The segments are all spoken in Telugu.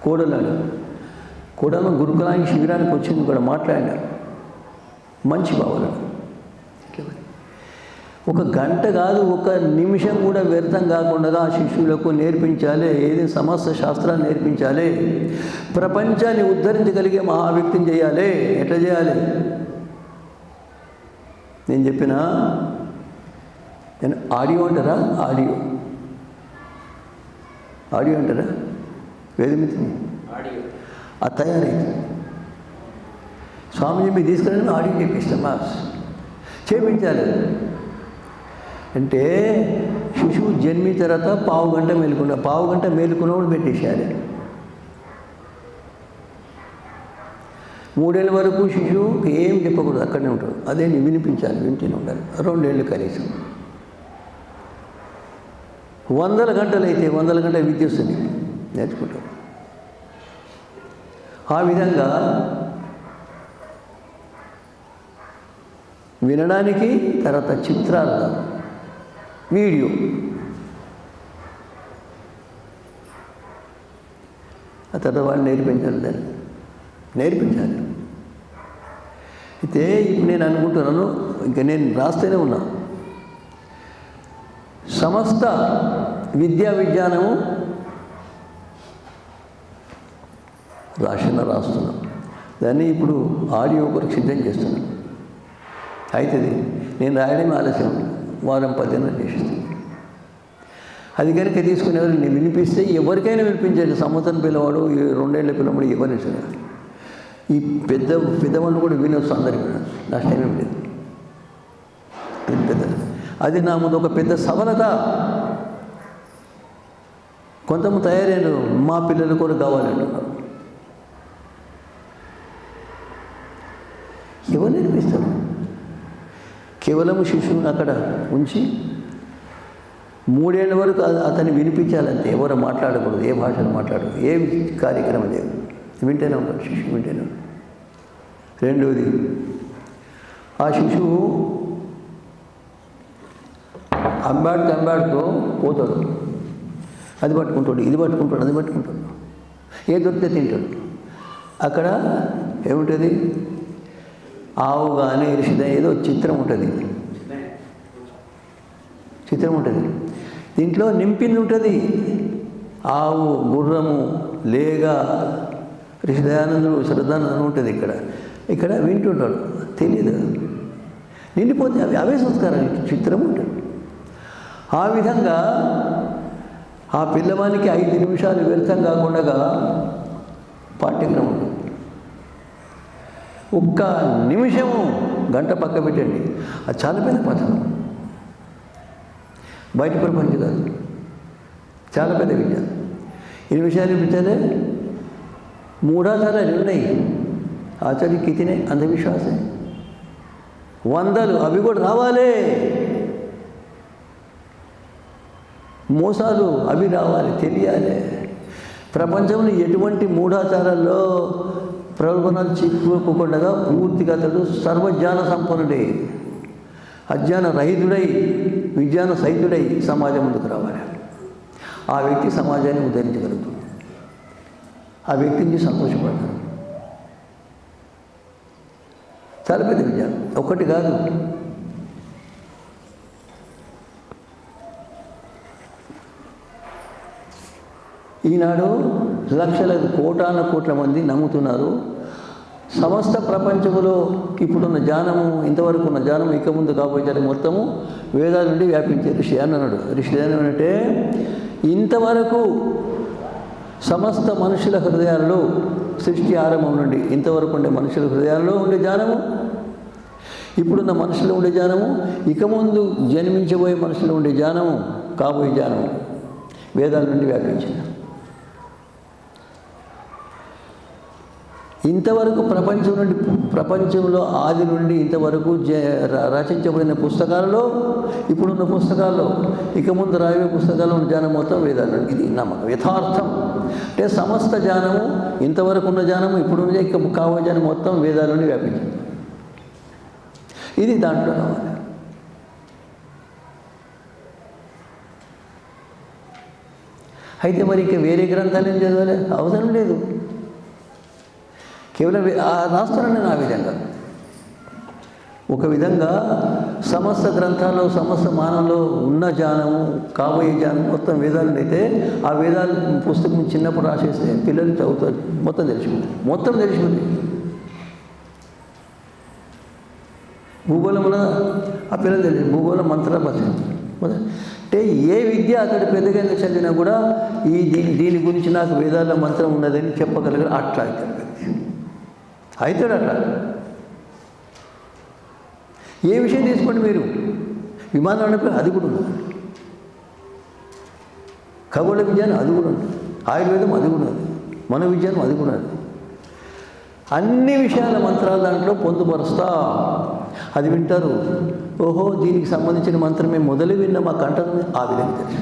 కోడలాడు కోడలు గురుకులానికి శిబిరానికి వచ్చింది కూడా మాట్లాడినారు. మంచి బావలు. ఒక గంట కాదు, ఒక నిమిషం కూడా వ్యర్థం కాకుండా ఆ శిష్యులకు నేర్పించాలి. ఏది సమస్త శాస్త్రాన్ని నేర్పించాలి. ప్రపంచాన్ని ఉద్ధరించగలిగే మహావ్యక్తిని చేయాలి. ఎట్లా చేయాలి? నేను చెప్పిన ఆడియో అంటారా? ఆడియో అంటారా? వేదమితిని అది తయారైంది. స్వామిజీ మీరు తీసుకెళ్ళి ఆడియో చేపిస్తామా? చేపించాలి. అంటే శిశువు జన్మించిన తర్వాత పావు గంట మేలుకున్నప్పుడు పెట్టేసేయాలి. 3 ఏళ్ళ వరకు శిశువుకి ఏం చెప్పకూడదు, అక్కడనే ఉంటాడు. అదే వినిపించాలి, వింటూనే ఉండాలి. 2 ఏళ్ళు కనీసం. 100 గంటలు అయితే 100 గంటల విద్య వస్తుంది, నేర్చుకుంటాం. ఆ విధంగా వినడానికి, తర్వాత చిత్రాలు, వీడియో, ఆ తర్వాత వాళ్ళు నేర్పించాలి. దాన్ని నేర్పించాలి. అయితే ఇప్పుడు నేను అనుకుంటున్నాను, ఇంకా నేను రాస్తూనే ఉన్నా, సమస్త విజ్ఞానము రాస్తున్నాం. దాన్ని ఇప్పుడు ఆడియో కొరకు సిద్ధం చేస్తున్నాను. అవుతుంది. నేను రాయడం ఆలస్యం, వారం 10 దినాలు చేసేస్తాను. అది కనుక తీసుకునేవారు నేను వినిపిస్తే ఎవరికైనా వినిపించండి. సంవత్సరం పిల్లవాడు, 2 ఏళ్ల పిల్లవాడు ఎవరైనా సరే, ఈ పెద్దవాళ్ళు కూడా వినొచ్చు, అందరికీ వినొచ్చు, నష్టం ఏం లేదు. అది నా ముందు ఒక పెద్ద సఫలత. కొంతమంది తయారైన మా పిల్లలు కూడా కావాలంటున్నారు. ఎవరు నేర్పిస్తారు? కేవలం శిశువుని అక్కడ ఉంచి 3 ఏళ్ళ వరకు అతన్ని వినిపించాలంటే. ఎవరు మాట్లాడకూడదు, ఏ భాషను మాట్లాడదు, ఏ కార్యక్రమం లేదు. వింటేనే ఉంటాడు శిశువు, వింటేనే ఉంటాడు. రెండోది, ఆ శిశువు అంబాడుతో పోతాడు. అది పట్టుకుంటాడు, ఇది పట్టుకుంటాడు, అది పట్టుకుంటాడు, ఏ దొరికితే తింటాడు. అక్కడ ఏముంటుంది? ఆవు కానీ ఇరిసిద ఏదో చిత్రం ఉంటుంది. దీంట్లో నింపింది ఉంటుంది. ఆవు, గుర్రము, లేగ, రిషిదయానందుడు, శ్రద్ధానందుడు ఉంటుంది. ఇక్కడ వింటుంటాడు, తెలియదు, నిండిపోతే అవే సంస్కారాలు, చిత్రం ఉంటుంది. ఆ విధంగా ఆ పిల్లవానికి 5 నిమిషాలు వ్యర్థం కాకుండా పాఠ్యక్రమం ఉంటుంది. ఒక్క నిమిషము గంట పక్క పెట్టండి, అది చాలా పెద్ద పథకం. బయట ప్రపంచం కాదు, చాలా పెద్ద విద్య. 2 నిమిషాలు ఇప్పించాలి. 3 ఆచారాలు ఉన్నాయి. ఆచార్య కితినే అంధవిశ్వాసే 100, అవి కూడా రావాలి. మోసాలు అవి రావాలి, తెలియాలి. ప్రపంచంలో ఎటువంటి మూఢాచారాల్లో ప్రలోభనాలు చిక్కుకోకుండా పూర్తిగా అతడు సర్వజ్ఞాన సంపన్నుడై, అజ్ఞాన రహితుడై, విజ్ఞాన సహితుడై సమాజం ముందుకు రావాలి. ఆ వ్యక్తి సమాజాన్ని ఉద్ధరించగలుగుతుంది. ఆ వ్యక్తిని సంతోషపడతారు. చాలా పెద్ద విజయం, ఒక్కటి కాదు. ఈనాడు లక్షల కోట్ల మంది నమ్ముతున్నారు. సమస్త ప్రపంచంలో ఇప్పుడున్న జ్ఞానము, ఇంతవరకు ఉన్న జ్ఞానము ఇక ముందు కాబోయే మొత్తము వేదాల నుండి వ్యాపించే ఋషి అని అన్నాడు. ఋషి ఏమంటే, ఇంతవరకు సమస్త మనుషుల హృదయాల్లో, సృష్టి ఆరంభం నుండి ఇంతవరకు ఉండే మనుషుల హృదయాల్లో ఉండే జ్ఞానము, ఇప్పుడున్న మనుషులు ఉండే జ్ఞానము, ఇక ముందు జన్మించబోయే మనుషులు ఉండే జ్ఞానము, కాబోయే జ్ఞానము వేదాల నుండి వ్యాపించింది. ఇంతవరకు ప్రపంచంలో ఆది నుండి ఇంతవరకు రచించబడిన పుస్తకాలలో, ఇప్పుడున్న పుస్తకాల్లో, ఇక ముందు రాయే పుస్తకాల్లో ఉన్న జ్ఞానం మొత్తం వేదాలు. ఇది నమ్మకం, యథార్థం. అంటే సమస్త జ్ఞానము, ఇంతవరకు ఉన్న జ్ఞానము, ఇప్పుడున్న ఇక కావే జ్ఞానం మొత్తం వేదాల నుండి వ్యాపించింది. ఇది దాంట్లో కావాలి. అయితే మరి ఇక వేరే గ్రంథాలు ఏం చదవాలి? అవసరం లేదు. కేవలం రాస్తున్నాను నేను ఆ విధంగా. ఒక విధంగా సమస్త గ్రంథాల్లో సమస్త మానవులో ఉన్న జ్ఞానము, కాబోయే జ్ఞానం మొత్తం వేదాలు అయితే ఆ వేదాలు పుస్తకం చిన్నప్పుడు రాసేస్తే పిల్లలు చదువుతారు, మొత్తం తెలిసిపోతుంది. భూగోళంలో ఆ పిల్లలు తెలియదు, భూగోళం మంత్రాలు పరిచయం. అంటే ఏ విద్య అతడు పెద్దగా చదివినా కూడా దీని గురించి నాకు వేదాల్లో మంత్రం ఉన్నదని చెప్పగలగాలి. అట్లా అవుతాడు అట్లా. ఏ విషయం తీసుకోండి మీరు, విమానం నడిపి అది కూడా ఉన్నది, ఖగోళ విజ్ఞానం అది కూడా ఉంది, ఆయుర్వేదం అది కూడా ఉంది, మన విజ్ఞానం అది కూడా ఉంది. అన్ని విషయాల మంత్రాలు దాంట్లో పొందుపరుస్తా. అది వింటారు. ఓహో, దీనికి సంబంధించిన మంత్రమే మొదలు విన్న మా కంఠం ఆ విధంగా తెలుసు.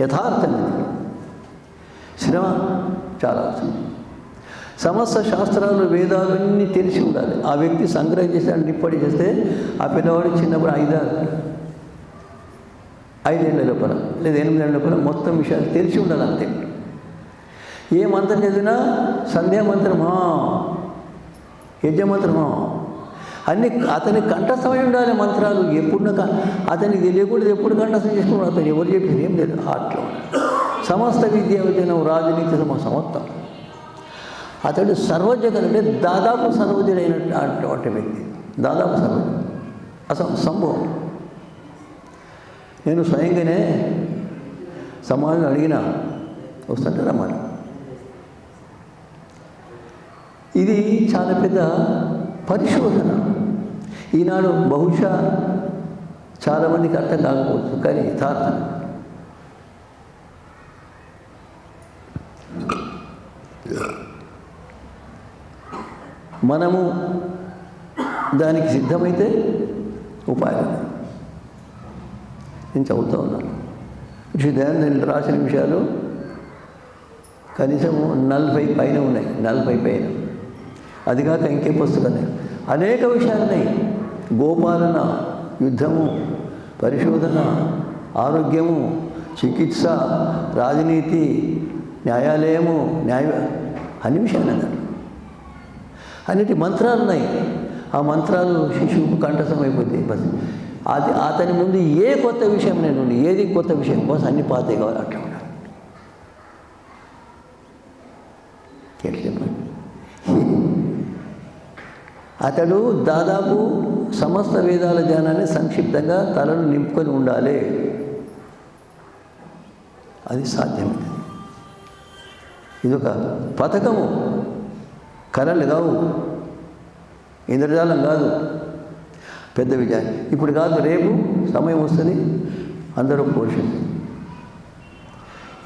యథార్థం ఇది. శ్రమ చాలా అవసరం. సమస్త శాస్త్రాలు వేదాలన్నీ తెలిసి ఉండాలి. ఆ వ్యక్తి సంగ్రహం చేసి డిప్పటి చేస్తే ఆ పిల్లవాడు చిన్నప్పుడు 5 ఏళ్ళ లోపల లేదా 8 ఏళ్ళ లోపల మొత్తం విషయాలు తెలిసి ఉండాలి. అంతే. ఏ మంత్రం చదివినా సంధ్యామంత్రమా, యజ్ఞమంత్రమా, అన్ని అతని కంఠస్థమై ఉండాలి. మంత్రాలు ఎప్పుడు అతనికి తెలియకూడదు, ఎప్పుడు కంఠస్థం చేసుకున్నాడు అతను ఎవరు చెప్పారు ఏం లేదు. అట్లా సమస్త విద్యా విజయం రాజనీతి సమస్తం. అతడు సర్వజ్ఞుడు అంటే దాదాపు సర్వజ్ఞుడైనటువంటి వ్యక్తి, దాదాపు సర్వజ్ఞుడు సంభవం. నేను స్వయంగానే సమాజం అడిగిన వస్తుంటే రమ్మని. ఇది చాలా పెద్ద పరిశోధన. ఈనాడు బహుశా చాలామందికి అర్థం కాకపోవచ్చు, కానీ యథార్థం. మనము దానికి సిద్ధమైతే ఉపాయం. నేను చదువుతూ ఉన్నాను. దయానంద రాసిన విషయాలు కనీసం 40 పైన ఉన్నాయి, 40 పైన. అది కాక ఇంకే పుస్తకాలు అనేక విషయాలు ఉన్నాయి. గోపాలన, యుద్ధము, పరిశోధన, ఆరోగ్యము, చికిత్స, రాజనీతి, న్యాయాలయము, అన్ని విషయాలు అన్నారు. అన్నిటి మంత్రాలు ఉన్నాయి. ఆ మంత్రాలు శిశువుకు కంఠస్థం అయిపోతాయి. బస్ అది అతని ముందు ఏ కొత్త విషయం నేను ఏది కొత్త విషయం బస్ అన్ని పాతే కావాలి. అట్లా ఉండాలి. చెప్పండి. అతడు దాదాపు సమస్త వేదాల జ్ఞానాన్ని సంక్షిప్తంగా తలను నింపుకొని ఉండాలి. అది సాధ్యమైనది. ఇదొక పథకము. కళలు కావు, ఇంద్రజాలం కాదు, పెద్ద విజయం. ఇప్పుడు కాదు, రేపు సమయం వస్తుంది, అందరూ పోషణ.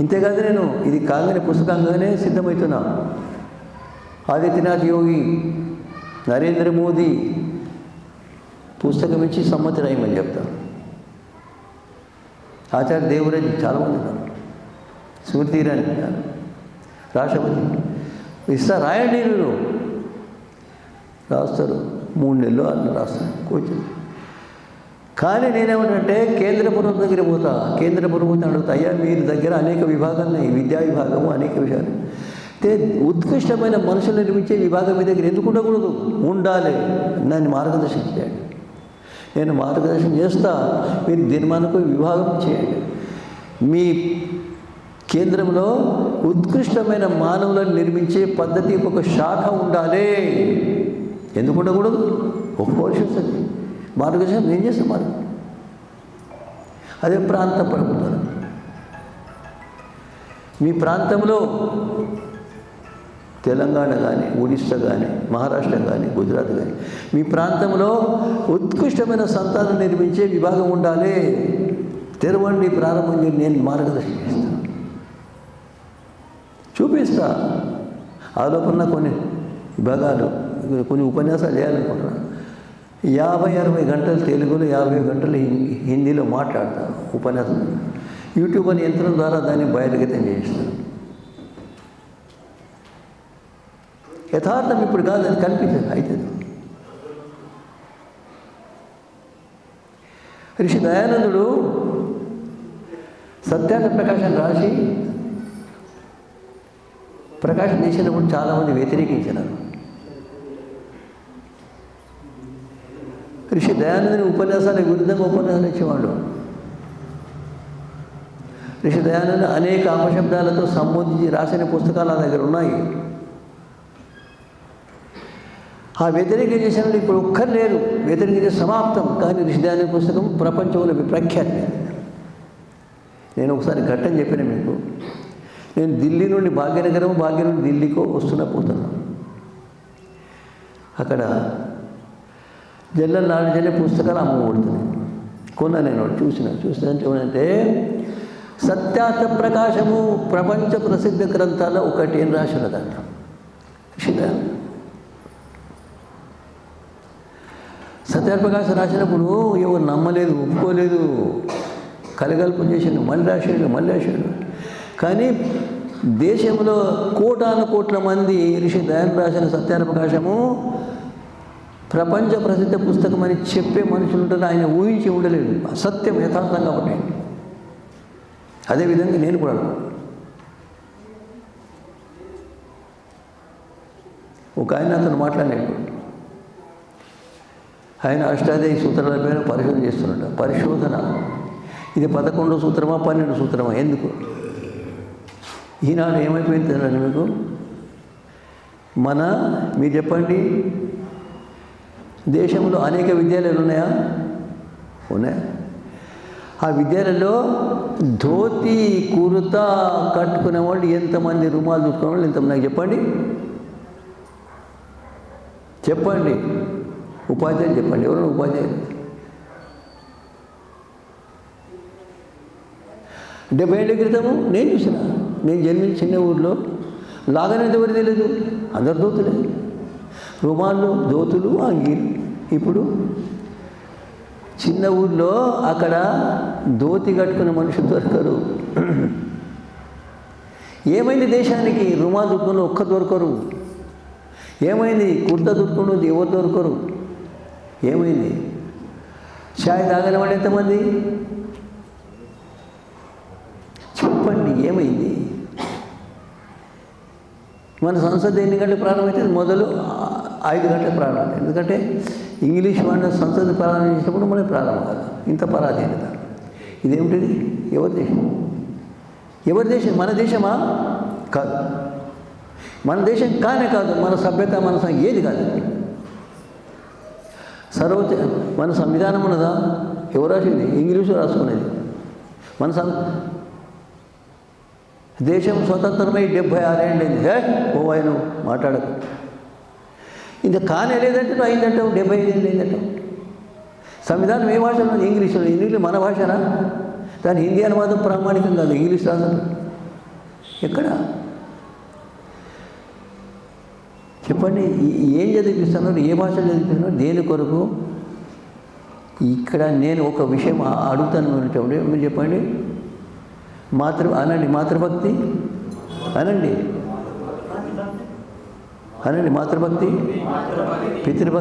ఇంతేకాదు, నేను ఇది కాగానే పుస్తకంగానే సిద్ధమవుతున్నా. ఆదిత్యనాథ్ యోగి, నరేంద్ర మోదీ పుస్తకం ఇచ్చి సమ్మతి రాయమని చెప్తాను. ఆచార్య దేవరాజ్ చాలామంది ఉన్నారు, స్మృతి ఇరానీ, రాష్ట్రపతి ఇస్తా రాయండి. నేను రాస్తారు, 3 నెలలు అట్లా రాస్తాను కూర్చొని. కానీ నేనేమంటే కేంద్ర ప్రభుత్వం దగ్గర పోతా. కేంద్ర ప్రభుత్వం అడుగుతా, అయ్యా మీరు దగ్గర అనేక విభాగాలు ఉన్నాయి, విద్యా విభాగము, అనేక విషయాలు. అయితే ఉత్కృష్టమైన మనుషులు నిర్మించే విభాగం మీ దగ్గర ఎందుకు ఉండకూడదు? ఉండాలి. నన్ను మార్గదర్శనం చేయండి. నేను మార్గదర్శనం చేస్తా. మీరు దినమానకు విభాగం చేయండి. మీ కేంద్రంలో ఉత్కృష్టమైన మానవులను నిర్మించే పద్ధతి ఒక శాఖ ఉండాలి. ఎందుకు ఉండకూడదు? ఒప్పుకోవాల్సి వస్తుంది. మార్గదర్శనం ఏం చేస్తాం మరి? అదే ప్రాంత ప్రభుత్వం. మీ ప్రాంతంలో తెలంగాణ కానీ, ఒడిస్సా కానీ, మహారాష్ట్ర కానీ, గుజరాత్ కానీ, మీ ప్రాంతంలో ఉత్కృష్టమైన సంతానం నిర్మించే విభాగం ఉండాలి. తెరవండి, ప్రారంభం చేయండి. నేను మార్గదర్శనం చేస్తాను, చూపిస్తా. ఆ లోపల కొన్ని విభాగాలు, కొన్ని ఉపన్యాసాలు చేయాలనుకుంటున్నాను. 50-60 గంటలు తెలుగులో, 50 గంటలు హిందీలో మాట్లాడతాను ఉపన్యాసం. యూట్యూబ్ అనే యంత్రం ద్వారా దాన్ని బయటగతం చేయిస్తాను. యథార్థం ఇప్పుడు కాదు, అది కనిపించదు, అవుతుంది. ఋషి దయానందుడు సత్యార్థ ప్రకాశం రాసి ప్రకాశం చేసినప్పుడు చాలామంది వ్యతిరేకించినారు. ఋషి దయానందుని ఉపన్యాసానికి విరుద్ధంగా ఉపన్యాసాలు ఇచ్చేవాళ్ళు. ఋషి దయానంద అనేక అపశబ్దాలతో సంబోధించి రాసిన పుస్తకాలు నా దగ్గర ఉన్నాయి. ఆ వ్యతిరేకం చేసిన ఇప్పుడు ఒక్కరు లేరు, వ్యతిరేకించే సమాప్తం. కానీ ఋషి దయానంద పుస్తకం ప్రపంచంలో ప్రఖ్యాతి. నేను ఒకసారి ఘట్టం చెప్పిన మీకు. నేను ఢిల్లీ నుండి భాగ్యనగరం, భాగ్యం నుండి ఢిల్లీకో పోతున్నా. అక్కడ జనరల్ నాలెడ్జ్ అనే పుస్తకాలు అమ్మబడుతున్నాయి. కొన్నా నేను చూసినంటే ఏమంటే సత్యార్థ ప్రకాశము ప్రపంచ ప్రసిద్ధ గ్రంథాల్లో ఒకటి ఏం రాసిన దాంట్లో సత్యార్థ ప్రకాశం రాసినప్పుడు ఎవరు నమ్మలేదు, ఒప్పుకోలేదు, కలగల్పం చేసిండు, మళ్ళీ రాశాడు. కానీ దేశంలో కోట్ల మంది ఋషి దయానంద రాసిన సత్యార్థ ప్రకాశము ప్రపంచ ప్రసిద్ధ పుస్తకం అని చెప్పే మనుషులు ఉంటారు. ఆయన ఊహించి ఉండలేదు. సత్యం యథార్థంగా ఉంటాయి. అదేవిధంగా నేను కూడా ఒక ఆయన అతను మాట్లాడాడు. ఆయన అష్టాదశ సూత్రాల పైన పరిశోధన చేస్తున్నాడు. పరిశోధన ఇది 11వ సూత్రమా 12వ సూత్రమా? ఎందుకు ఈనాడు ఏమైపోయింది తెలియదు మీకు. మీరు చెప్పండి, దేశంలో అనేక విద్యాలయాలు ఉన్నాయా? ఆ విద్యాలయంలో ధోతి కుర్తా కట్టుకునే వాళ్ళు ఎంతమంది, రుమాలు చుట్టుకునే వాళ్ళు ఎంతమంది? నాకు చెప్పండి. ఉపాధ్యాయులు చెప్పండి. ఎవరైనా ఉపాధ్యాయులు 70 ఏళ్ళ క్రితము నేను చూసిన. నేను జన్మించిన చిన్న ఊరిలో లాగనేది ఎవరు తెలియదు, అందరు దోతులే, రుమాళ్ళు, దోతులు, అంగీలు. ఇప్పుడు చిన్న ఊర్లో అక్కడ ధోతి కట్టుకునే మనుషులు దొరకరు. ఏమైంది దేశానికి? రుమాలు దుక్కుని ఒక్క దొరకరు. ఏమైంది? కుర్తా దుక్కున్నది ఎవరు దొరకరు. ఏమైంది? ఛాయ్ తాగని వాళ్ళు ఎంతమంది? చెప్పండి, ఏమైంది? మన సంసద్ ఎన్ని గంటలకు ప్రారంభమవుతుంది? మొదలు 5 గంటలకు ప్రారంభం. ఎందుకంటే ఇంగ్లీష్ వాళ్ళ సంసద్ ప్రారంభించినప్పుడు మనకి ప్రారంభం కాదు. ఇంత పరాధీనత. ఇదేమిటిది? ఎవరి దేశం? మన దేశమా? కాదు. మన దేశం కానే కాదు. మన సభ్యత, మన ఏది కాదు. మన సంవిధానం ఉన్నదా? ఎవరు రాసింది? ఇంగ్లీషు రాసుకునేది. మన దేశం స్వతంత్రమై 76 ఏళ్ళైంది. ఆయన మాట్లాడకు. ఇంత కానే లేదంటే నువ్వు అయిందంటావు. 75 ఏళ్ళు అయిందంటావు. సంవిధానం ఏ భాష ఉన్నది? ఇంగ్లీషులో. ఇంగ్లీష్ మన భాషనా? దాని హిందీ అనువాదం ప్రామాణికం కాదు. ఇంగ్లీష్ రాదు. ఎక్కడ చెప్పండి? ఏం చదివిస్తున్నారు? ఏ భాష చదివిస్తున్నారు? దేని కొరకు? ఇక్కడ నేను ఒక విషయం అడుగుతాను. మీరు చెప్పండి. అనండి మాతృభక్తి అనండి. మాతృభక్తి, పితృభక్తి.